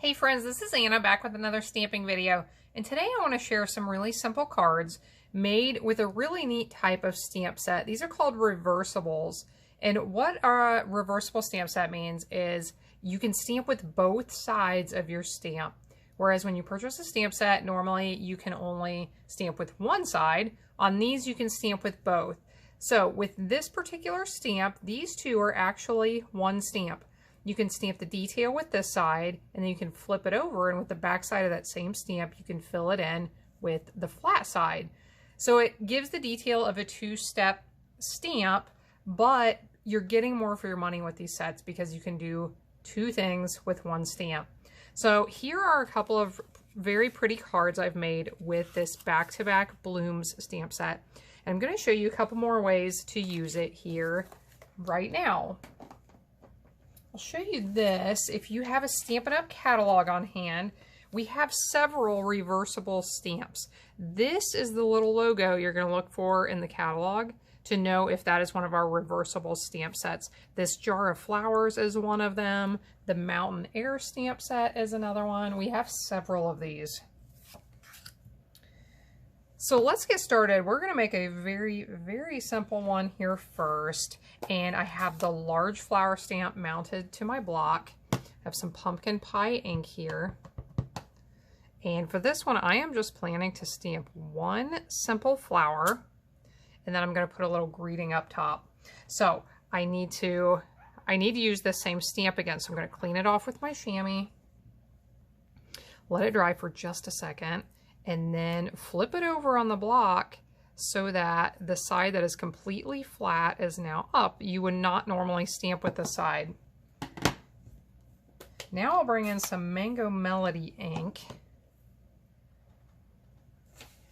Hey friends, this is Anna back with another stamping video, and today I want to share some really simple cards made with a really neat type of stamp set. These are called reversibles, and what a reversible stamp set means is you can stamp with both sides of your stamp, whereas when you purchase a stamp set, normally you can only stamp with one side. On these you can stamp with both. So with this particular stamp, these two are actually one stamp. You can stamp the detail with this side, and then you can flip it over, and with the back side of that same stamp, you can fill it in with the flat side. So it gives the detail of a two-step stamp, but you're getting more for your money with these sets because you can do two things with one stamp. So here are a couple of very pretty cards I've made with this back-to-back blooms stamp set. And I'm going to show you a couple more ways to use it here right now. I'll show you this. If you have a Stampin' Up catalog on hand, we have several reversible stamps. This is the little logo you're going to look for in the catalog to know if that is one of our reversible stamp sets. This Jar of Flowers is one of them. The Mountain Air stamp set is another one. We have several of these. So let's get started. We're going to make a very simple one here first. And I have the large flower stamp mounted to my block. I have some pumpkin pie ink here. And for this one, I am just planning to stamp one simple flower. And then I'm going to put a little greeting up top. So I need to use the same stamp again. So I'm going to clean it off with my chamois. Let it dry for just a second. And then flip it over on the block so that the side that is completely flat is now up. You would not normally stamp with this side. Now I'll bring in some Mango Melody ink.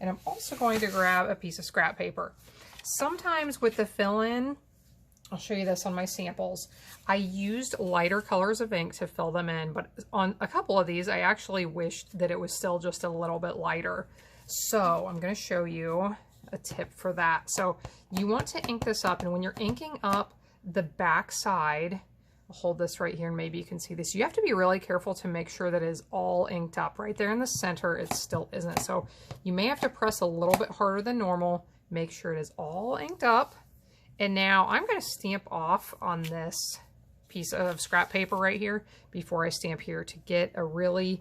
And I'm also going to grab a piece of scrap paper. Sometimes with the fill-in, I'll show you this on my samples, I used lighter colors of ink to fill them in, but on a couple of these, I actually wished that it was still just a little bit lighter. So I'm going to show you a tip for that. So you want to ink this up, and when you're inking up the back side, I'll hold this right here and maybe you can see this. You have to be really careful to make sure that it is all inked up. Right there in the center, it still isn't. So you may have to press a little bit harder than normal. Make sure it is all inked up. And now I'm going to stamp off on this piece of scrap paper right here before I stamp here to get a really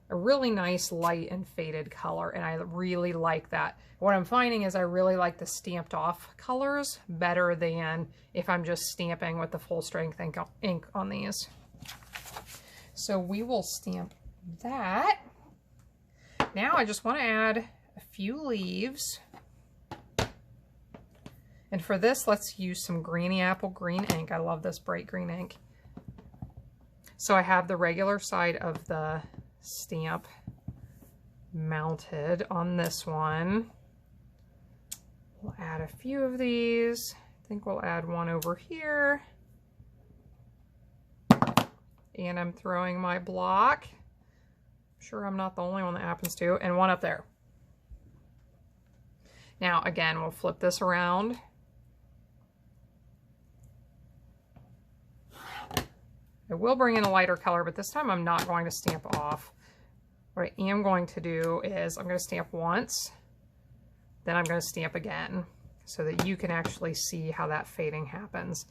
nice light and faded color. And I really like that. What I'm finding is I really like the stamped off colors better than if I'm just stamping with the full strength ink on these. So we will stamp that. Now I just want to add a few leaves. And for this, let's use some Greeny Apple green ink. I love this bright green ink. So I have the regular side of the stamp mounted on this one. We'll add a few of these. I think we'll add one over here. And I'm throwing my block. I'm sure I'm not the only one that happens to. And one up there. Now, again, we'll flip this around. I will bring in a lighter color, but this time I'm not going to stamp off. What I am going to do is I'm going to stamp once, then I'm going to stamp again so that you can actually see how that fading happens.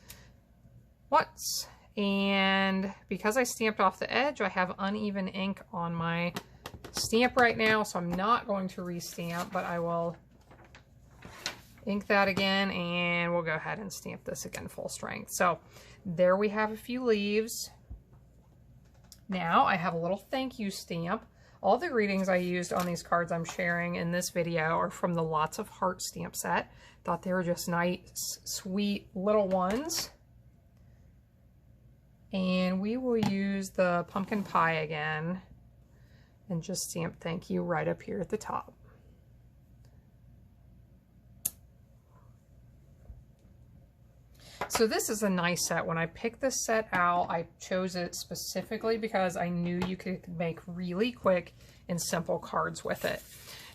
Once, and because I stamped off the edge, I have uneven ink on my stamp right now, so I'm not going to restamp, but I will ink that again, and we'll go ahead and stamp this again full strength. So there we have a few leaves. Now I have a little thank you stamp. All the greetings I used on these cards I'm sharing in this video are from the Lots of Heart stamp set. Thought they were just nice, sweet little ones. And we will use the pumpkin pie again and just stamp thank you right up here at the top. So this is a nice set. When I picked this set out, I chose it specifically because I knew you could make really quick and simple cards with it.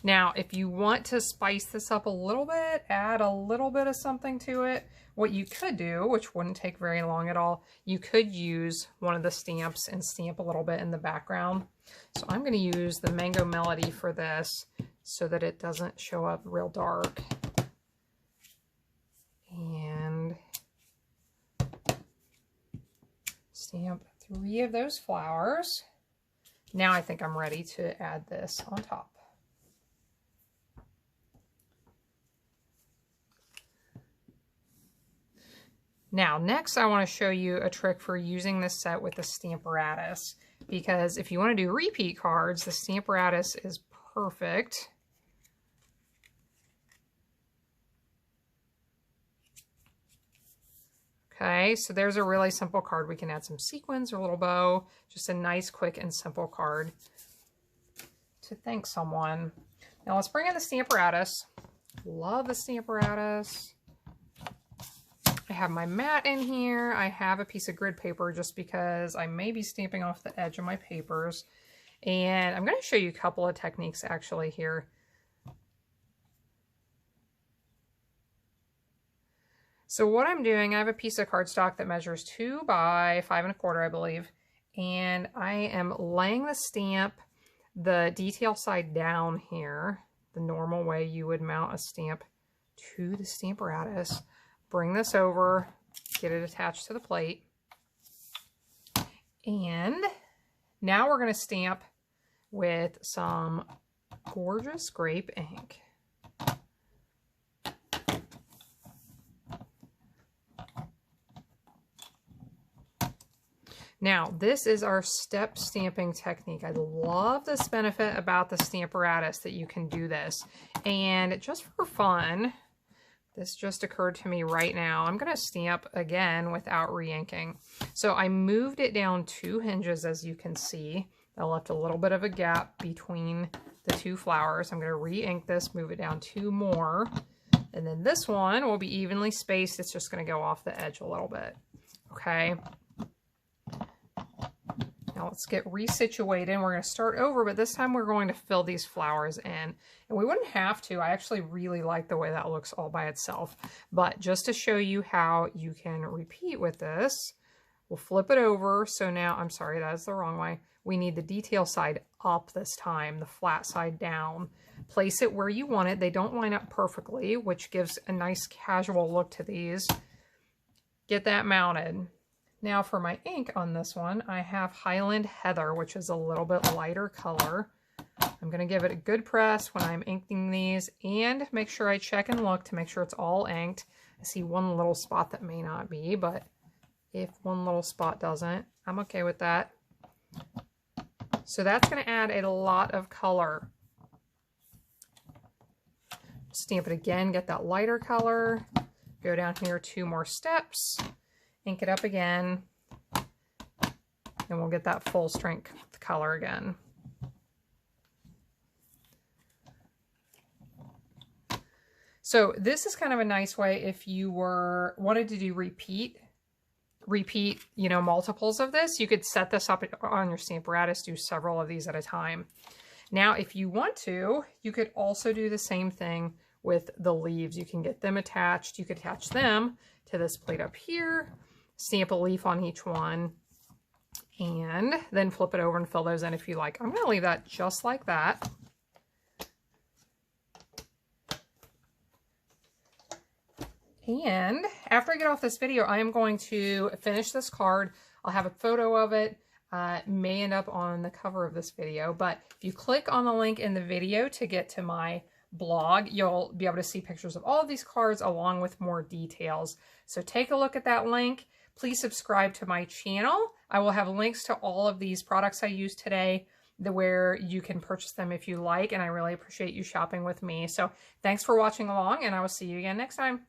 Now, if you want to spice this up a little bit, add a little bit of something to it, what you could do, which wouldn't take very long at all, you could use one of the stamps and stamp a little bit in the background. So I'm going to use the Mango Melody for this so that it doesn't show up real dark. And stamp 3 of those flowers. Now I think I'm ready to add this on top. Now, next I want to show you a trick for using this set with the Stamparatus, because if you want to do repeat cards, the Stamparatus is perfect. Okay, so there's a really simple card. We can add some sequins or a little bow, just a nice, quick, and simple card to thank someone. Now let's bring in the Stamparatus. Love the Stamparatus. I have my mat in here. I have a piece of grid paper just because I may be stamping off the edge of my papers. And I'm going to show you a couple of techniques actually here. So what I'm doing, I have a piece of cardstock that measures 2 by 5 1/4, I believe. And I am laying the stamp, the detail side down here, the normal way you would mount a stamp to the Stamparatus. Bring this over, get it attached to the plate. And now we're going to stamp with some gorgeous grape ink. Now, this is our step stamping technique. I love this benefit about the Stamparatus that you can do this. And just for fun, this just occurred to me right now. I'm going to stamp again without re-inking. So I moved it down 2 hinges, as you can see. I left a little bit of a gap between the 2 flowers. I'm going to re-ink this, move it down 2 more. And then this one will be evenly spaced. It's just going to go off the edge a little bit. Okay. Now let's get resituated. We're going to start over, but this time we're going to fill these flowers in. And we wouldn't have to. I actually really like the way that looks all by itself. But just to show you how you can repeat with this, we'll flip it over. So now, I'm sorry, that is the wrong way. We need the detail side up this time, the flat side down. Place it where you want it. They don't line up perfectly, which gives a nice casual look to these. Get that mounted. Now for my ink on this one, I have Highland Heather, which is a little bit lighter color. I'm going to give it a good press when I'm inking these and make sure I check and look to make sure it's all inked. I see one little spot that may not be, but if one little spot doesn't, I'm okay with that. So that's going to add a lot of color. Stamp it again, get that lighter color. Go down here 2 more steps. Ink it up again, and we'll get that full strength color again. So this is kind of a nice way if you wanted to do repeat, you know, multiples of this. You could set this up on your Stamparatus, do several of these at a time. Now, if you want to, you could also do the same thing with the leaves. You can get them attached. You could attach them to this plate up here. Stamp a leaf on each one, and then flip it over and fill those in if you like. I'm going to leave that just like that. And after I get off this video, I am going to finish this card. I'll have a photo of it. It may end up on the cover of this video, but if you click on the link in the video to get to my blog, you'll be able to see pictures of all of these cards along with more details. So take a look at that link. Please subscribe to my channel. I will have links to all of these products I used today where you can purchase them if you like, and I really appreciate you shopping with me. So thanks for watching along, and I will see you again next time.